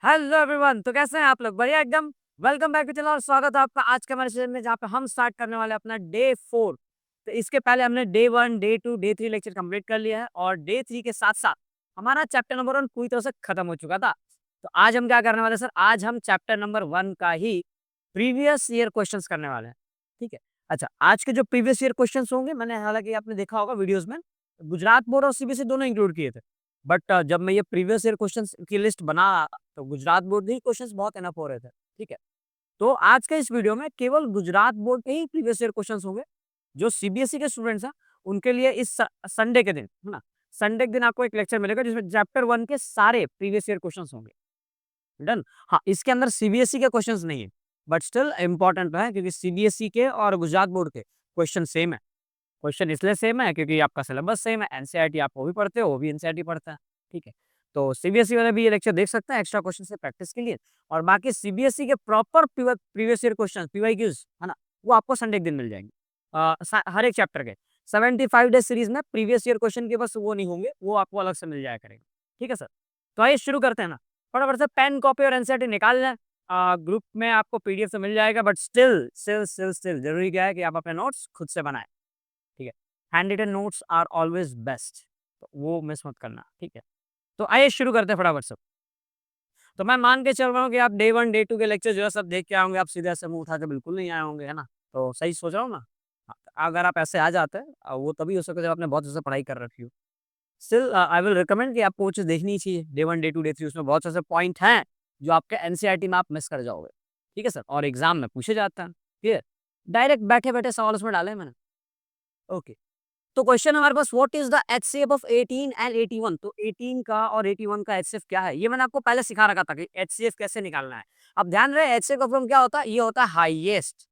Hello everyone, तो कैसे हैं आप लोग? बढ़िया एकदम। वेलकम बैक टू चैनल और स्वागत है आपका आज के हमारे सेशन में, जहाँ पे हम स्टार्ट करने वाले हैं अपना डे 4। तो इसके पहले हमने day 1, day 2, day 3 lecture complete कर लिया है और डे 3 के साथ-साथ हमारा चैप्टर नंबर 1 पूरी तरह से खत्म हो चुका था। तो आज हम क्या करने वाले हैं सर? आज हम चैप्टर नंबर 1 का ही प्रीवियस ईयर क्वेश्चंस करने वाले हैं। ठीक है? अच्छा, आज के जो प्रीवियस ईयर क्वेश्चंस होंगे, मैंने हालाँकि आपने देखा होगा वीडियोज़ में, गुजरात बोर्ड और सीबीएसई दोनों इंक्लूड किए थे। बट जब मैं ये प्रीवियस ईयर क्वेश्चंस की लिस्ट बना, तो गुजरात बोर्ड के ही क्वेश्चंस बहुत इनफ हो रहे थे। ठीक है? तो आज के इस वीडियो में केवल गुजरात बोर्ड के ही प्रीवियस ईयर क्वेश्चंस होंगे। जो सीबीएसई के स्टूडेंट्स हैं, उनके लिए इस संडे के दिन, है ना? संडे के दिन आपको एक लेक्चर मिलेगा जिसमें चैप्टर 1 के सारे प्रीवियस ईयर क्वेश्चंस होंगे। डन? हाँ, इसके अंदर सीबीएसई के क्वेश्चंस नहीं है, बट स्टिल इम्पोर्टेंट है क्योंकि सीबीएसई के और गुजरात बोर्ड के क्वेश्चन सेम है। क्वेश्चन इसलिए सेम है क्योंकि आपका सिलेबस सेम है, एनसीईआरटी आप वो भी पढ़ते हो, वो भी एनसीईआरटी पढ़ता है, ठीक है? तो सीबीएसई वाले भी ये लेक्चर देख सकते हैं एक्स्ट्रा क्वेश्चन से प्रैक्टिस के लिए। और बाकी सीबीएसई के proper previous year question PYQs, है ना? वो आपको संडे के दिन मिल जाएंगे। हर एक चैप्टर के 75 डेज सीरीज में प्रीवियस ईयर क्वेश्चन के बस वो नहीं होंगे, वो आपको अलग से मिल जाया करेंगे। ठीक है सर? तो आइए शुरू करते हैं ना। फटाफट से पेन कॉपी और एनसीईआरटी निकाल लें। ग्रुप में आपको पीडीएफ से मिल जाएगा, बट स्टिल जरूरी क्या है कि आप अपने नोट्स खुद से बनाएं। ठीक है? Hand written notes are always best, तो वो मिस मत करना, ठीक है? तो आइए शुरू करते हैं फटाफट से। तो मैं मान के चल रहा हूँ कि आप डे 1, डे 2 के लेक्चर जो है सब देख के आए होंगे, आप सीधे ऐसे मुँह उठा के बिल्कुल नहीं आए होंगे, है ना? तो सही सोच रहा हूँ ना? हाँ, अगर आप ऐसे आ जाते हैं वो तभी हो सकता है जब आपने बहुत अच्छे से पढ़ाई कर रखी हो। स्टिल आई विल रिकमेंड कि आपको वो चीज़ देखनी ही चाहिए। डे 1, डे 2, डे 3 उसमें बहुत से ऐसे पॉइंट हैं, जो आपके एनसीईआरटी में आप मिस कर जाओगे। ठीक है सर? और एग्ज़ाम में पूछे जाते हैं, ठीक है? डायरेक्ट बैठे-बैठे सवाल उसमें डाले हैं मैंने। ओके। तो क्वेश्चन हमारे पास what is the HCF of 18 and 81। तो 18 का और 81 का एचसीएफ क्या है, ये मैंने आपको पहले सिखा रखा था कि एचसीएफ कैसे निकालना है। अब ध्यान रहे, एचसीएफ का फॉर्म क्या होता है? ये होता है हाईएस्ट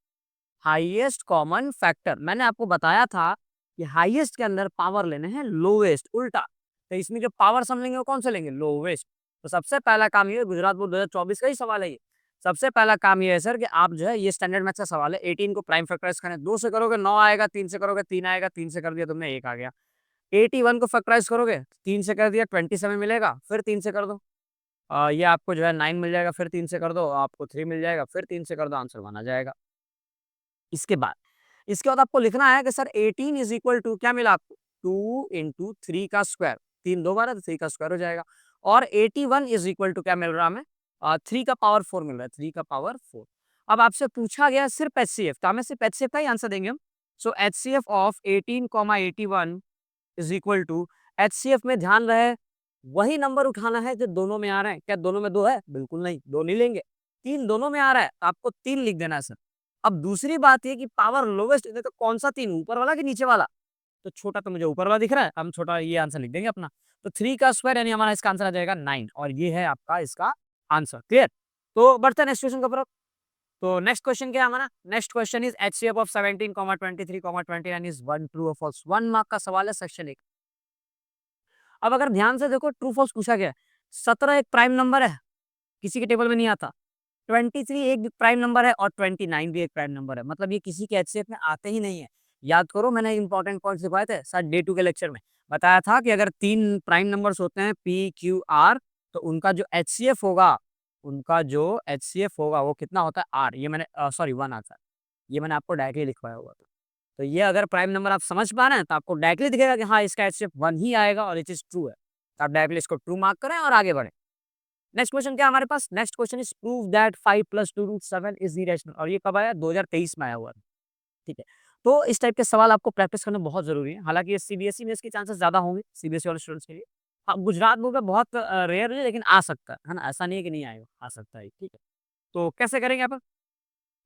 हाईएस्ट कॉमन फैक्टर। मैंने आपको बताया था कि हाईएस्ट के अंदर पावर लेने हैं लोवेस्ट, उल्टा। तो इसमें जो पावर हम लेंगे वो कौन से लेंगे? लोवेस्ट। तो सबसे पहला काम ये, गुजरात बोर्ड 2024 का ही सवाल है ये। सबसे पहला काम ये है सर कि आप जो है, ये स्टैंडर्ड मैथ्स का सवाल है, 18 को प्राइम फैक्टराइज करें। 2 से करोगे 9 आएगा, 3 से करोगे 3 आएगा, 3 से कर दिया तुमने 1 आ गया। 81 को फैक्टराइज करोगे, 3 से कर दिया 27 मिलेगा, फिर 3 से कर दो। ये आपको जो है 9 मिल जाएगा, फिर 3 से कर दो, आपको 3 मिल जाएगा, फिर 3 से कर दो, आंसर 1 आ जाएगा। इसके बाद इसके बाद आपको लिखना है कि सर 18 इज इक्वल टू क्या मिला आपको? 2 इंटू 3 का स्क्वायर। 3 दो बार है तो 3 का स्क्वायर हो जाएगा। और 81 इज इक्वल टू क्या मिल रहा है हमें? 3 का पावर 4 मिल रहा है, 3 का पावर 4। अब आपसे पूछा गया सिर्फ एचसीएफ, तो हमें सिर्फ एचसीएफ का ही आंसर देंगे हम। So HCF of 18 81 is equal to, HCF में ध्यान रहे वही नंबर उठाना है जो दोनों में आ रहे हैं। क्या दोनों में 2 है? बिल्कुल नहीं, 2 नहीं लेंगे। 3 दोनों में आ रहा है, तो आपको 3 लिख देना है सर। अब दूसरी बात ये कि पावर लोवेस्ट है तो कौन सा 3, ऊपर वाला कि नीचे वाला? तो छोटा तो मुझे ऊपर वाला दिख रहा है, हम छोटा ये आंसर लिख देंगे अपना। तो 3 का स्क्वायर यानी हमारा इसका आंसर आ जाएगा 9, और ये है आपका इसका आंसर। क्लियर? तो बढ़ते हैं नेक्स्ट क्वेश्चन की तरफ। तो नेक्स्ट क्वेश्चन क्या है हमारा? Next question is HCF of 17, 23, 29 is 1 true और फॉल्स। 1 मार्क का सवाल है, सेक्शन 1। अब अगर ध्यान से देखो, ट्रू फॉल्स पूछा गया है। 17 एक प्राइम नंबर है, किसी के टेबल में नहीं आता। 23 एक प्राइम नंबर है और 29 भी एक प्राइम नंबर है, मतलब ये किसी के एचसीएफ में आते ही नहीं है। याद करो, मैंने इंपॉर्टेंट पॉइंट सिखाए थे सर डे 2 के लेक्चर में। बताया था कि अगर 3 प्राइम नंबर्स होते हैं पी क्यू आर, तो उनका जो एचसीएफ होगा वो कितना होता है? आर। ये मैंने सॉरी 1 आता है, ये मैंने आपको डायरेक्टली लिखवाया हुआ था। तो ये अगर प्राइम नंबर आप समझ पा रहे हैं तो आपको डायरेक्टली दिखेगा कि हाँ, इसका एचसीएफ 1 ही आएगा और ये चीज ट्रू है। तो आप डायरेक्टली इसको ट्रू मार्क करें और आगे बढ़े। नेक्स्ट क्वेश्चन क्या है हमारे पास? Next question is prove that 5 + 2 root 7 is irrational. और ये कब आया? 2023 में आया हुआ था। ठीक है? तो इस टाइप के सवाल आपको प्रैक्टिस करना बहुत जरूरी है। हालांकि ये सीबीएसई में इसके चांसेस ज्यादा होंगे, सीबीएसई वाले स्टूडेंट्स के लिए। हाँ, गुजरात बोर्ड में बहुत रेयर है, लेकिन आ सकता है ना? ऐसा नहीं है कि नहीं आएगा, आ सकता है। ठीक है? तो कैसे करेंगे आप?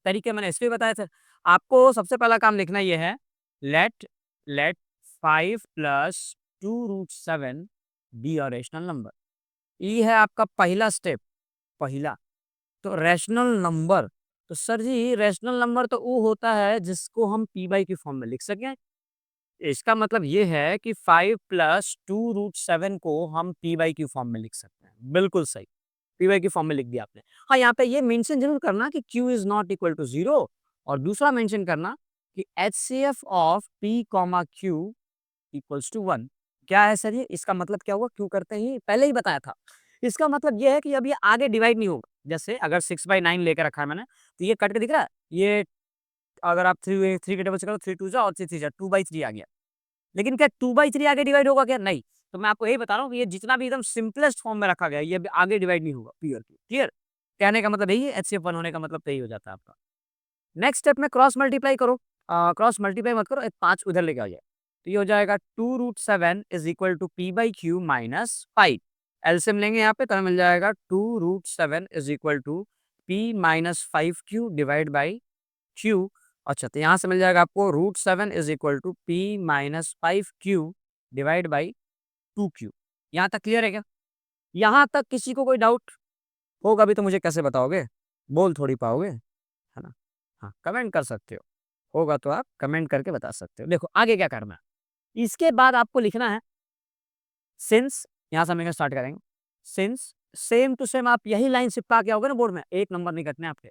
तरीके मैंने इसलिए बताए थे। आपको सबसे पहला काम लिखना ये है, let let 5 + 2 root 7 be a rational number. ये है आपका पहला स्टेप। पहला तो रैशनल नंबर। तो सर जी, रैशनल नंबर तो वो होता है जिसको हम पी बाई की फॉर्म में लिख सकें। इसका मतलब ये है कि 5 + 2 रूट 7 को हम पी बाई की फॉर्म में लिख सकते हैं। बिल्कुल सही, पी बाई की फॉर्म में लिख दिया आपने। हाँ, यहाँ पे ये मेंशन जरूर करना कि q is not equal to 0, और दूसरा मेंशन करना कि HCF of p comma q equals to 1। क्या है सर ये? इसका मतलब क्या हुआ? क्यों करते हैं? ये पहले ही बताया था इसका मतलब ये है कि अब ये आगे डिवाइड नहीं होगा। जैसे अगर 6/9 लेके रखा है मैंने, तो ये कट के दिख रहा है? ये अगर आप 3 के टेबल से करो, 3 2 जा और 3 3 जा, 2/3 आ गया। लेकिन क्या 2/3 आगे डिवाइड होगा क्या? नहीं। तो मैं आपको यही बता रहा हूँ कि ये जितना भी एकदम सिंपलेस्ट फॉर्म में रखा गया है, ये भी आगे डिवाइड नहीं होगा प्योरली। क्लियर? कहने का मतलब यही है, एचसीएफ 1 होने का मतलब तो यही हो जाता है आपका। नेक्स्ट स्टेप में क्रॉस मल्टीप्लाई करो। क्रॉस मल्टीप्लाई मत करो, एक 5 उधर लेके आ जाए। तो ये हो जाएगा 2√7 is equal to p/q minus 5। LCM लेंगे यहाँ पे, तो हमें मिल जाएगा 2√7 is equal to p minus 5q divide by q। अच्छा, तो यहाँ से मिल जाएगा आपको √7 is equal to p minus 5q divide by 2q। यहाँ तक क्लियर है क्या? यहाँ तक किसी को कोई डाउट होगा भी तो मुझे कैसे बताओगे? बोल थोड़ी पाओगे, है ना? हाँ, कमेंट कर सकते हो। होगा तो आप कमेंट करके बता सकते हो। देखो आगे क्या करना है। इसके बाद आपको लिखना है सिंस, यहाँ से हम स्टार्ट करेंगे। सिंस सेम टू सेम आप यही लाइन चिपका के आओगे ना बोर्ड में, एक नंबर नहीं कटने आपके।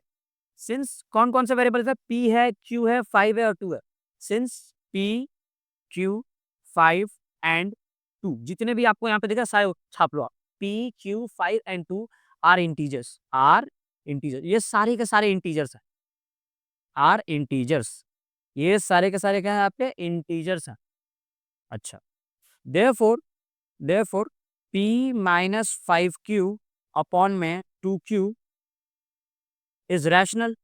सिंस कौन-कौन से वेरिएबल्स है? p है, q है, 5 है और 2 है। सिंस p, q, 5 एंड 2 जितने भी आपको यहाँ पे दिखा सारे छाप लो आप। p, q, 5 and 2 are integers, ये सारे के सारे इंटीजर्स हैं, आर इंटीजर्स। ये सारे के सारे क्या है आपके? इंटीजर्स हैं। अच्छा, therefore therefore p minus 5q upon में 2q इज रैशनल।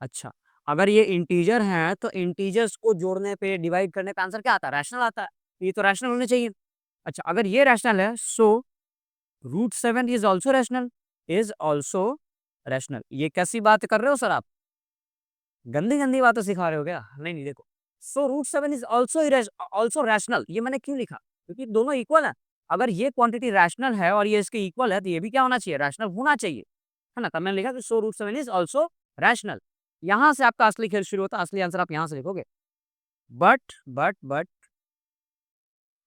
अच्छा, अगर ये इंटीजर हैं तो इंटीजर्स को जोड़ने पे डिवाइड करने पे आंसर क्या आता है? रैशनल आता है। तो ये तो रैशनल होने चाहिए। अच्छा, अगर ये रैशनल है सो √7 is also rational, is also rational. ये कैसी बात कर रहे हो सर आप? गंदी गंदी बातें सिखा रहे हो क्या? नहीं नहीं, देखो, सो √7 इज ऑल्सो रैशनल। ये मैंने क्यों लिखा? क्योंकि दोनों इक्वल है। अगर ये क्वांटिटी रैशनल है और ये इसके इक्वल है तो ये भी क्या होना चाहिए? रैशनल होना चाहिए, है ना? तब मैंने लिखा कि सो √7 इज ऑल्सो रैशनल। यहाँ से आपका असली खेल शुरू होता है, असली आंसर आप यहाँ से लिखोगे। But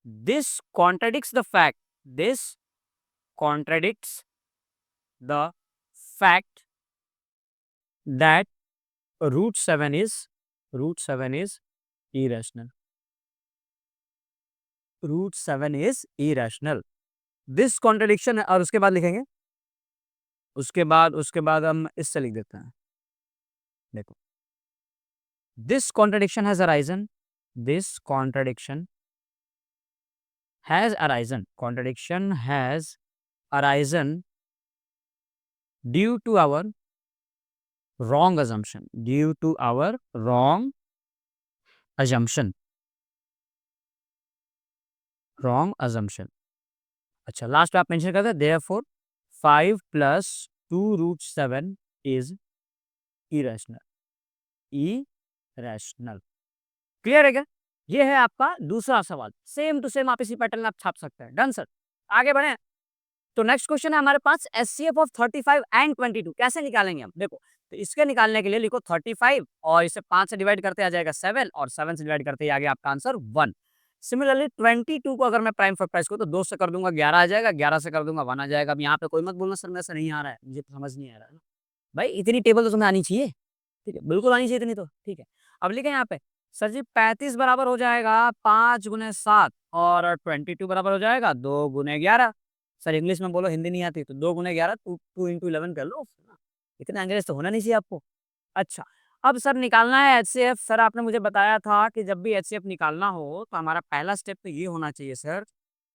this contradicts the fact, this contradicts the fact that √7 is irrational, √7 is irrational। This contradiction है और उसके बाद लिखेंगे, उसके बाद हम इससे लिख देते हैं। देखो, this contradiction has arisen, this contradiction has arisen due to our wrong assumption, due to our wrong assumption, wrong assumption। अच्छा, लास्ट पे आप मेंशन करते हैं therefore 5 plus 2√7 is irrational, irrational। Clear है क्या? ये है आपका दूसरा सवाल। सेम टू सेम आप इसी पैटर्न में आप छाप सकते हैं। Done sir. आगे बढ़े तो नेक्स्ट क्वेश्चन है हमारे पास एचसीएफ ऑफ 35 एंड 22 कैसे निकालेंगे हम? देखो, तो इसके निकालने के लिए लिखो 35 और इसे 5 से डिवाइड करते आ जाएगा 7 और 7 से डिवाइड करते ही आ गया आपका आंसर 1। सिमिलरली 22 को अगर मैं प्राइम फैक्टराइज करूँ तो 2 से कर दूंगा 11 आ जाएगा, 11 से कर दूंगा 1 आ जाएगा। अब यहाँ पे कोई मत बोलना सर मेरे से नहीं आ रहा है, मुझे तो समझ नहीं आ रहा है ना भाई, इतनी टेबल तो तुम्हें आनी चाहिए। ठीक है, बिल्कुल आनी चाहिए इतनी तो। ठीक है, अब लिखे यहाँ पे सर जी 35 बराबर हो जाएगा 5 गुने 7 और 22 बराबर हो जाएगा 2 गुने 11। सर इंग्लिश में बोलो, हिंदी नहीं आती तो 2 गुने 11 2 इंटू 11 कर लो। इतना अंग्रेज तो होना नहीं चाहिए आपको। अच्छा, अब सर निकालना है एचसीएफ। सर आपने मुझे बताया था कि जब भी एचसीएफ निकालना हो तो हमारा पहला स्टेप तो ये होना चाहिए सर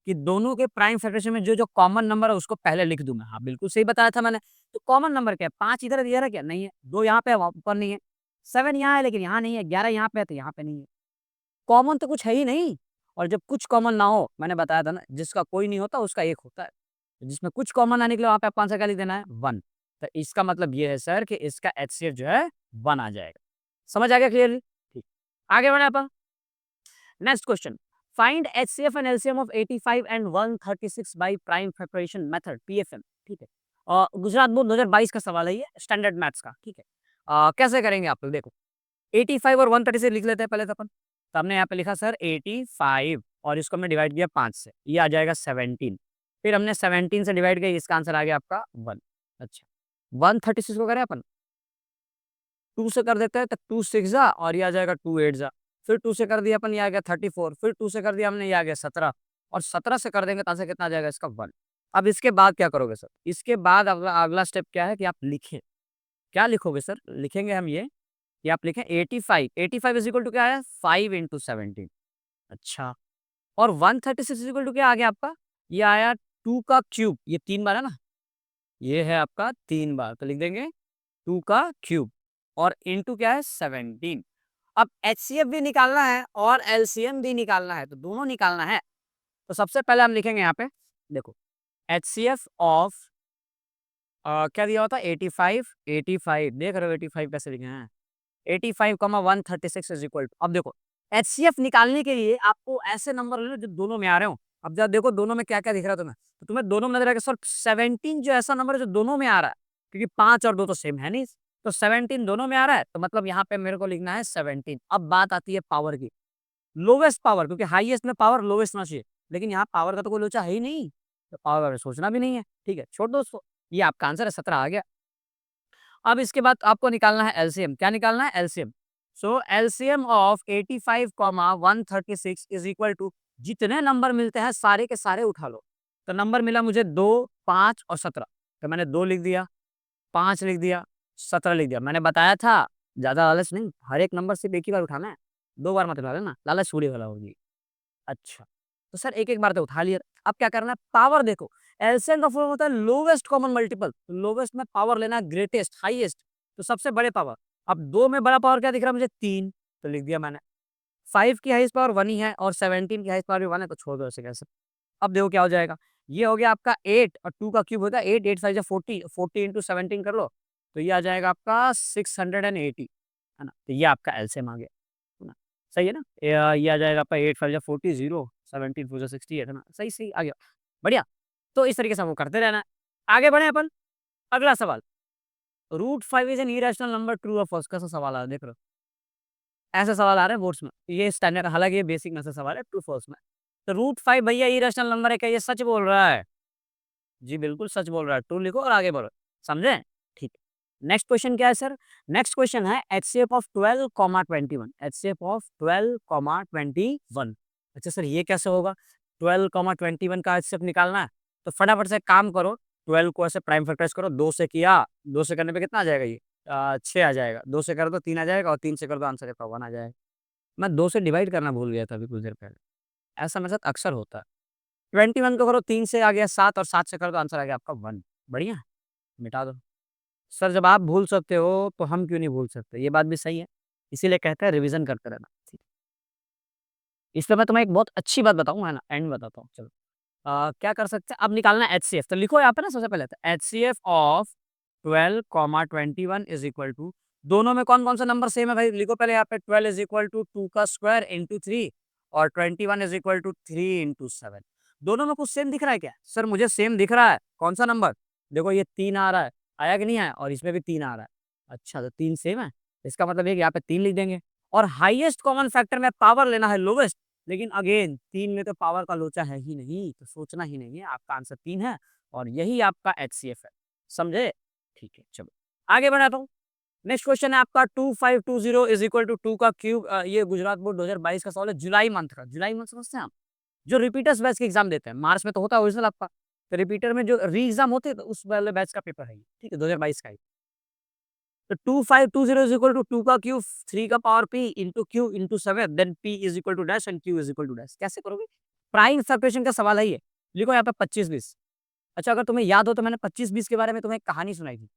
कि दोनों के प्राइम फ्रैक्शन में जो जो कॉमन नंबर है उसको पहले लिख दूं मैं। हाँ बिल्कुल सही बताया था मैंने। तो कॉमन नंबर क्या है? 5 इधर दिया है क्या? नहीं है। 2 यहाँ पे है, वहाँ ऊपर नहीं है। 7 यहाँ है लेकिन यहाँ नहीं है। 11 यहाँ पे है तो यहाँ पे नहीं है। कॉमन तो कुछ है ही नहीं। और जब कुछ कॉमन ना हो, मैंने बताया था ना, जिसका कोई नहीं होता उसका एक होता है। जिसमें कुछ कॉमन आने के लिए वहाँ पे आपको आंसर क्या लिख देना है? 1। तो इसका मतलब ये है सर कि इसका एचसीएफ जो है 1 आ जाएगा। समझ आ गया क्लियरली? ठीक, आगे बढ़े अपन। Next question, find HCF and LCM of 85 and 136 by prime factorization method PFM. ठीक है, गुजरात बोर्ड 2022 का सवाल है ये, स्टैंडर्ड मैथ्स का। ठीक है, कैसे करेंगे आप लोग? देखो 85 और 136 लिख लेते हैं पहले तो अपन। तो हमने यहाँ पे लिखा सर 85 और इसको हमने डिवाइड किया 5 से, ये आ जाएगा 17। फिर हमने 17 से डिवाइड किया, इसका आंसर आ गया आपका 1। अच्छा, 136 को करें अपन 2 से कर देते हैं तो 2 6 जा और ये आ जाएगा 2 8 जा। फिर 2 से कर दिया अपन, ये आ गया 34। फिर 2 से कर दिया हमने, ये आ गया 17 और 17 से कर देंगे तो आंसर कितना आ जाएगा इसका 1। अब इसके बाद क्या करोगे सर? इसके बाद अगला अगला स्टेप क्या है कि आप लिखें। क्या लिखोगे सर? लिखेंगे हम ये कि आप लिखें 85, 85 इज़ इक्वल टू क्या है? 5 इंटू 17। अच्छा, और 136 इज़ इक्वल टू क्या आ गया आपका? ये आया 2 का क्यूब, ये 3 बार है ना? ये है आपका 3 बार, तो लिख देंगे 2 का क्यूब और इंटू क्या है? 17। अब एचसीएफ भी निकालना है और एलसीएम भी निकालना है, तो दोनों निकालना है। तो सबसे पहले हम लिखेंगे यहाँ पे, देखो एचसीएफ ऑफ क्या दिया होता है? 85, 85 देख रहे हो 85 कैसे लिखे हैं? 85, 136 इज इक्वल टू, अब देखो एचसीएफ निकालने के लिए आपको ऐसे नंबर लेने जो दोनों में आ रहे हो। अब जब देखो दोनों में क्या क्या दिख रहा है तुम्हें, तो तुम्हें दोनों में नजर आएगा सर 17 जो ऐसा नंबर है जो दोनों में आ रहा है, क्योंकि 5 और 2 तो सेम है नहीं, तो 17 दोनों में आ रहा है, तो मतलब यहाँ पे मेरे को लिखना है 17। अब बात आती है पावर की, लोवेस्ट पावर, क्योंकि हाईएस्ट में पावर लोवेस्ट होना चाहिए, लेकिन यहाँ पावर का तो कोई लोचा है ही नहीं, तो पावर में सोचना भी नहीं है। ठीक है, छोड़ दो उसको, ये आपका आंसर है 17 आ गया। अब इसके बाद आपको निकालना है एलसीएम। क्या निकालना है? LCM. So LCM of 85, 136 is equal to, जितने नंबर मिलते हैं सारे के सारे उठा लो। तो नंबर मिला मुझे 2, 5 और 17, तो मैंने 2 लिख दिया, 5 लिख दिया, 17 लिख दिया। मैंने बताया था ज्यादा लालच नहीं, हर एक नंबर सिर्फ एक ही बार उठाना है, 2 बार मत उठा लेना, लालच पूरी वाला होगी। अच्छा, तो सर एक-एक बार तो उठा लिया, अब क्या करना है? पावर देखो, एलसीएम का फॉर्म होता है लोवेस्ट कॉमन मल्टीपल, लोवेस्ट में पावर लेना है ग्रेटेस्ट, हाईएस्ट, तो सबसे बड़े पावर। अब 2 में बड़ा पावर क्या दिख रहा है मुझे? 3, तो लिख दिया मैंने। 5 की हाईएस्ट पावर 1 ही है और 17 की हाईएस्ट पावर भी 1 है, तो छोड़ दो ऐसे कैसे। अब देखो क्या हो जाएगा, ये हो गया आपका 8 और 2 का क्यूब होता है 8, 8 5 जा 40, 40 इंटू 17 कर लो, तो ये आ जाएगा आपका 680, है ना? तो ये आपका एलसीएम आ गया, है ना? सही है ना? ये आ जाएगा आपका 8 5 जा 40, 0, 17 4 जा 68, है ना? सही, सही आ गया, बढ़िया। तो इस तरीके से हमको करते रहना है। आगे बढ़े अपन, अगला सवाल, √5 is an irrational number, true और फॉल्स? कैसा सवाल आ रहा है देख रहे हो? ऐसे सवाल आ रहे हैं बोर्ड्स में, ये स्टैंडर्ड, हालाँकि ये बेसिक में से सवाल है, ट्रू फॉल्स में। तो √5 भैया इरेशनल नंबर है क्या? ये सच बोल रहा है? जी, बिल्कुल सच बोल रहा है। ट्रू लिखो और आगे बढ़ो। समझे? ठीक है। नेक्स्ट क्वेश्चन क्या है सर? नेक्स्ट क्वेश्चन है एचसीएफ ऑफ 12, 21, एचसीएफ ऑफ 12, 21। अच्छा सर ये कैसे होगा? 12, 21 का एचसीएफ निकालना है, तो फटाफट से एक काम करो, 12 को ऐसे प्राइम फैक्टराइज़ करो, 2 से किया, 2 से करने पे कितना आ जाएगा ये? 6 आ जाएगा, 2 से कर दो 3 आ जाएगा और 3 से कर दो आंसर आपका 1 आ जाएगा। मैं 2 से डिवाइड करना भूल गया था अभी कुछ देर पहले, ऐसा मेरे साथ अक्सर होता है। 21 को करो 3 से आ गया 7 और 7 से कर दो आंसर आ गया आपका 1। बढ़िया, मिटा दो। सर जब आप भूल सकते हो तो हम क्यों नहीं भूल सकते? ये बात भी सही है। इसीलिए कहते हैं रिवीजन करते रहना। ठीक। इस पे मैं तुम्हें एक बहुत अच्छी बात बताऊँ, है ना? एंड में बताता हूँ, चलो। क्या कर सकते हैं? अब निकालना है एचसीएफ, तो लिखो यहाँ पे ना सबसे पहले तो HCF of 12, 21 is equal to, दोनों में कौन-कौन सा नंबर सेम है भाई? लिखो पहले यहाँ पे 12 इज़ इक्वल टू 2 का स्क्वायर इंटू 3 और 21 इज़ इक्वल टू 3 इंटू 7। दोनों में कुछ सेम दिख रहा है क्या? सर मुझे सेम दिख रहा है। कौन सा नंबर? देखो ये 3 आ रहा है, आया कि नहीं आया? और इसमें भी 3 आ रहा है। अच्छा, तो 3 सेम है? इसका मतलब है कि यहाँ पे 3 लिख देंगे और हाईएस्ट कॉमन फैक्टर में पावर लेना है लोवेस्ट, लेकिन अगेन 3 में तो पावर का लोचा है ही नहीं, तो सोचना ही नहीं है, आपका आंसर 3 है और यही आपका एचसीएफ है। समझे? ठीक है, चलो आगे बढ़ाता हूँ। नेक्स्ट क्वेश्चन है आपका 2520 इज इक्वल टू 2 का क्यूब। ये गुजरात बोर्ड 2022 का सवाल है, जुलाई मंथ का। जुलाई मंथ समझते हैं आप? जो रिपीटर्स बैच के एग्जाम देते हैं, मार्च में तो होता है ओरिजिनल आपका, तो रिपीटर में जो री एग्जाम होते हैं तो उस वाले बैच का पेपर है ये, ठीक है, 2022 का ही। तो 2520 इज इक्वल टू 2 का क्यूब 3 का power p into Q into 7, then p is equal to dash and q is equal to dash. कैसे करोगे? प्राइम सब्ट्रैक्शन का सवाल है ये। लिखो यहाँ पे 25-20। अच्छा, अगर तुम्हें याद हो तो मैंने 25-20 के बारे में तुम्हें एक कहानी सुनाई थी,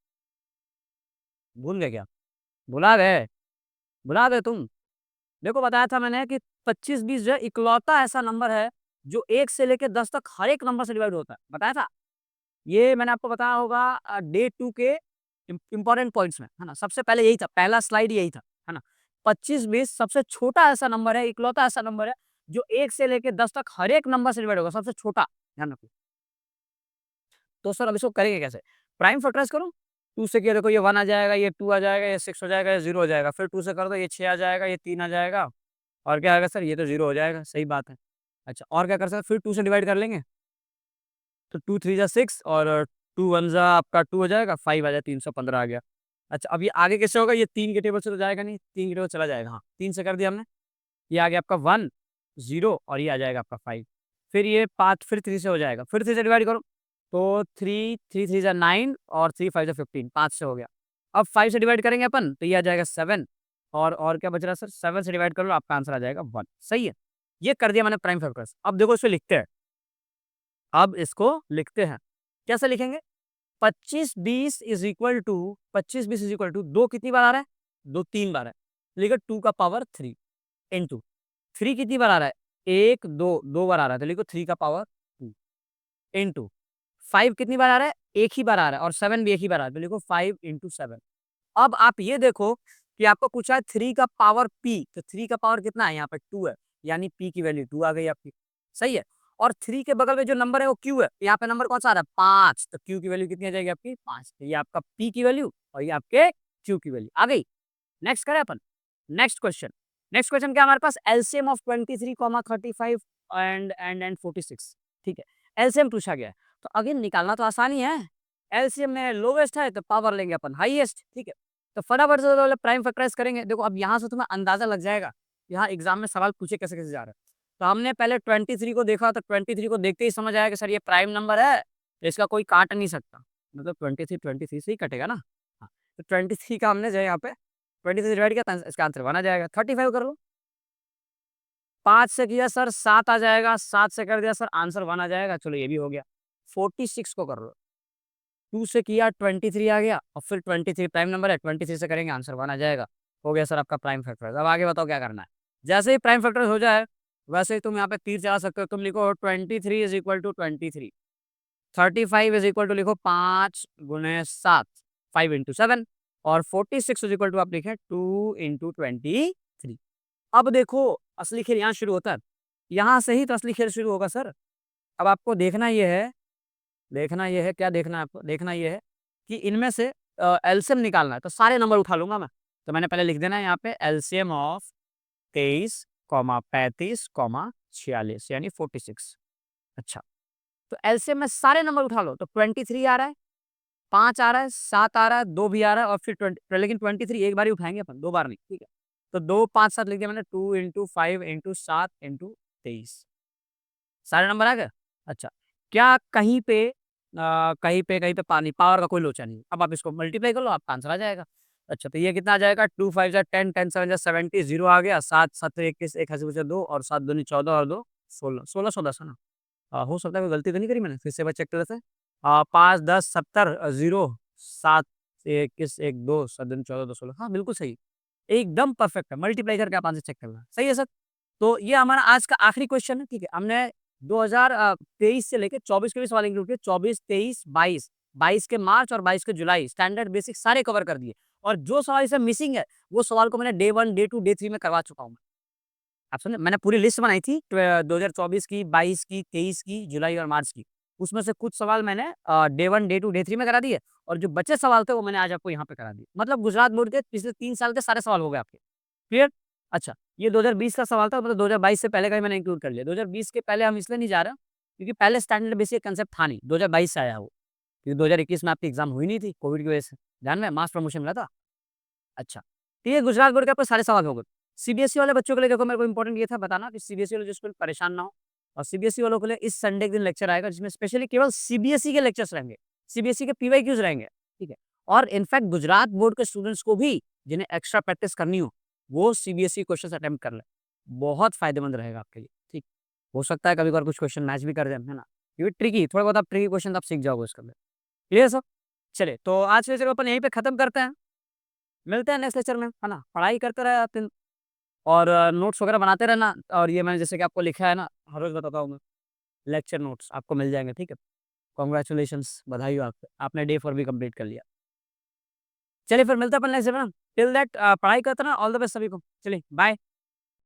भूल गए क्या? भुला गए? भुला गए तुम? देखो बताया था मैंने कि 25-20 जो है इकलौता ऐसा नंबर है जो 1 से लेके 10 तक हर एक नंबर से डिवाइड होता है, बताया था। ये मैंने आपको बताया होगा डे 2 के इम्पोर्टेंट पॉइंट्स में, है ना? सबसे पहले यही था, पहला स्लाइड यही था, है ना? 25-20 सबसे छोटा ऐसा नंबर है, इकलौता ऐसा नंबर है जो 1 से लेके 10 तक हर एक नंबर से डिवाइड होगा, सबसे छोटा, ध्यान रखो। तो सर अब इसको करेंगे कैसे? प्राइम फैक्टराइज़ करो, 2 से किया देखो ये 1 आ जाएगा, ये 2 आ जाएगा, ये 6 हो जाएगा, ये 0 हो जाएगा, फिर 2 से कर दो ये 6 आ जाएगा, ये 3 आ जाएगा और क्या आएगा सर? ये तो 0 हो जाएगा, सही बात है। अच्छा, और क्या कर सकते हैं? फिर 2 से डिवाइड कर लेंगे, तो 2 3 जा 6 और 2 1 जा आपका 2 हो जाएगा, 5 आ जाए 315 आ गया। अच्छा, अब ये आगे कैसे होगा? ये 3 के टेबल से तो जाएगा नहीं, 3 के टेबल चला जाएगा, हाँ, 3 से कर दिया हमने, ये आ गया आपका 1 0 और ये आ जाएगा आपका 5। फिर ये 5 फिर 3 से हो जाएगा, फिर 3 से डिवाइड करो, तो 3 3 3 जा 9 और 3 5 जा 15, 5 से हो गया। अब 5 से डिवाइड करेंगे अपन तो ये आ जाएगा 7 और क्या बच रहा है सर? 7 से डिवाइड कर लो, आपका आंसर आ जाएगा 1। सही है। ये कर दिया मैंने प्राइम फैक्टर्स। अब देखो इसको लिखते हैं। अब इसको लिखते हैं। कैसे लिखेंगे? 25 20 is equal to 25 20 is equal to 2 कितनी बार आ रहा है? 2 3 बार है। लिखो 2 का पावर 3 इनटू 3 कितनी बार आ रहा है? 1 2 2 बार आ रहा है, तो लिखो 3 का पावर 2 इनटू 5 कितनी बार आ रहा है? एक ही बार आ रहा है और 7 भी एक ही बार आ रहा है, तो लिखो 5 इंटू 7। अब आप ये देखो कि आपको पूछा है 3 का पावर p, तो 3 का पावर कितना है? यहाँ पे 2 है, यानी p की वैल्यू 2 आ गई आपकी। सही है। और 3 के बगल में जो नंबर है वो q है, यहाँ पे नंबर कौन सा आ रहा है? 5, तो q की वैल्यू कितनी आ जाएगी आपकी? 5। तो ये आपका p की वैल्यू और ये आपके q की वैल्यू आ गई। नेक्स्ट करें अपन। नेक्स्ट क्वेश्चन क्या हमारे पास? LCM of 23, 35 and 46। ठीक है, एलसीएम पूछा गया है, तो अगेन निकालना तो आसान ही है। एलसीएम में लोवेस्ट है तो पावर लेंगे अपन हाईएस्ट। ठीक है, तो फटाफट से तो प्राइम फैक्टराइज करेंगे। देखो अब यहाँ से तुम्हें अंदाजा लग जाएगा यहाँ एग्जाम में सवाल पूछे कैसे कैसे जा रहा है। तो हमने पहले 23 को देखा, तो 23 को देखते ही समझ आया कि सर ये प्राइम नंबर है, तो इसका कोई काट नहीं सकता, मतलब 23 से ही कटेगा ना। हाँ, तो 23 का हमने जो है यहाँ पे 20 से डिवाइड किया, तो इसका आंसर 1 आ जाएगा। 35 कर लो। 5 से किया सर 7 आ जाएगा, 7 से कर दिया सर आंसर 1 आ जाएगा। चलो ये भी हो गया। 46 को कर लो। 2 से किया 23 आ गया, और फिर 23 प्राइम नंबर है, 23 से करेंगे आंसर 1 आ जाएगा। हो गया सर आपका प्राइम फैक्टर। अब आगे बताओ क्या करना है। जैसे ही प्राइम फैक्टर हो जाए वैसे ही तुम यहाँ पे तीर चला सकते हो। तुम लिखो 23 is equal to 23, 35 is equal to लिखो 5 गुने 7, 5 इंटू 7, और 46 इज इक्वल टू आप लिखे 2 इंटू 23। अब देखो असली खेल यहाँ शुरू होता है, यहाँ से ही तो असली खेल शुरू होगा सर। अब आपको देखना ये है, क्या देखना है आपको? देखना ये है कि इनमें से एलसीएम निकालना है, तो सारे नंबर उठा लूंगा मैं। तो मैंने पहले लिख देना है यहाँ पे एलसीएम ऑफ 23, 35, 46 यानी 46। अच्छा, तो एलसीएम में सारे नंबर उठा लो, तो 23 आ रहा है, 5 आ रहा है, 7 आ रहा है, 2 भी आ रहा है, और फिर 20, लेकिन 23 एक बार ही उठाएंगे अपन, 2 बार नहीं। ठीक है, तो 2 5 7 लिख दिया मैंने, 2 इंटू 5 इंटू 7 इंटू 23। सारे नंबर आ गए। अच्छा, क्या कहीं पे पानी पावर का कोई लोचा नहीं है। अब आप इसको मल्टीप्लाई कर लो, आपका आंसर आ जाएगा। अच्छा, तो ये कितना आ जाएगा? 2 5 जा 10, 10 7 जा 70, 0 आ गया। 7 7 21, 1 हाथ से बचा 2, और 7 दूनी 14 और 2 16, 16 16 है ना? हो सकता है कोई गलती तो नहीं करी मैंने, फिर से एक बार चेक कर लेते हैं। 5 10 70 0 7 21 1 2 7 दूनी 14 2 16, हाँ बिल्कुल सही, एकदम परफेक्ट है। मल्टीप्लाई करके आप आंसर चेक करना, सही है सर। तो ये हमारा आज का आखिरी क्वेश्चन है। ठीक है, हमने 2023 से लेके 24 के भी सवाल इंक्लूड किए। 24 23 22, 22 के मार्च और 22 के जुलाई स्टैंडर्ड बेसिक सारे कवर कर दिए। और जो सवाल इसमें मिसिंग है वो सवाल को मैंने डे 1 डे 2 डे 3 में करवा चुका हूँ। आप समझे, मैंने पूरी लिस्ट बनाई थी 2024 की, 22 की, 23 की, जुलाई और मार्च की। उसमें से कुछ सवाल मैंने डे 1 डे 2 डे 3 में करा दिए, और जो बचे सवाल थे वो मैंने आज आपको यहाँ पे करा दिए। मतलब गुजरात बोर्ड के पिछले 3 साल के सारे सवाल हो गए आपके क्लियर। अच्छा, ये 2020 का सवाल था, मतलब 2022 से पहले का ही मैंने इंक्लूड कर लिया। 2020 के पहले हम इसलिए नहीं जा रहे हैं क्योंकि पहले स्टैंडर्ड बेसिक कंसेप्ट था नहीं, 2022 से आया वो, क्योंकि 2021 में आपकी एग्जाम हुई नहीं थी कोविड की वजह से, ध्यान में मास प्रमोशन मिला था। अच्छा, तो ये गुजरात बोर्ड के आपको सारे सवाल हो गए। सीबीएसई वाले बच्चों के लिए देखो, मेरे को इंपॉर्टेंट ये था बताना कि सीबीएसई वाले जो स्टूडेंट परेशान ना हो, और सीबीएसई वालों के लिए इस संडे के दिन लेक्चर आएगा जिसमें स्पेशली केवल सीबीएसई के लेक्चर्स रहेंगे, सीबीएसई के पीवाईक्यूज रहेंगे। ठीक है, और इनफैक्ट गुजरात बोर्ड के स्टूडेंट्स को भी जिन्हें एक्स्ट्रा प्रैक्टिस करनी हो वो सीबीएसई क्वेश्चन अटेम्प्ट कर ले, बहुत फायदेमंद रहेगा आपके लिए। ठीक, हो सकता है कभी कभार कुछ क्वेश्चन मैच भी कर दें, है ना, क्योंकि ट्रिकी थोड़ा बहुत आप ट्रिकी क्वेश्चन आप सीख जाओगे उसके अंदर। क्लियर सब। चलिए, तो आज के लेक्चर को अपन यहीं पे खत्म करते हैं, मिलते हैं नेक्स्ट लेक्चर में, है ना। पढ़ाई करते रहे आप और नोट्स वगैरह बनाते रहना, और ये मैंने जैसे कि आपको लिखा है ना, हर रोज बताता हूँ मैं, लेक्चर नोट्स आपको मिल जाएंगे। ठीक है, कॉन्ग्रेचुलेशंस, बधाई हो आपको, आपने डे 4 भी कंप्लीट कर लिया। चलिए फिर मिलते हैं अपन नेक्स्ट में, टिल दैट पढ़ाई करते रहना, ऑल द बेस्ट सभी को। चलिए बाय।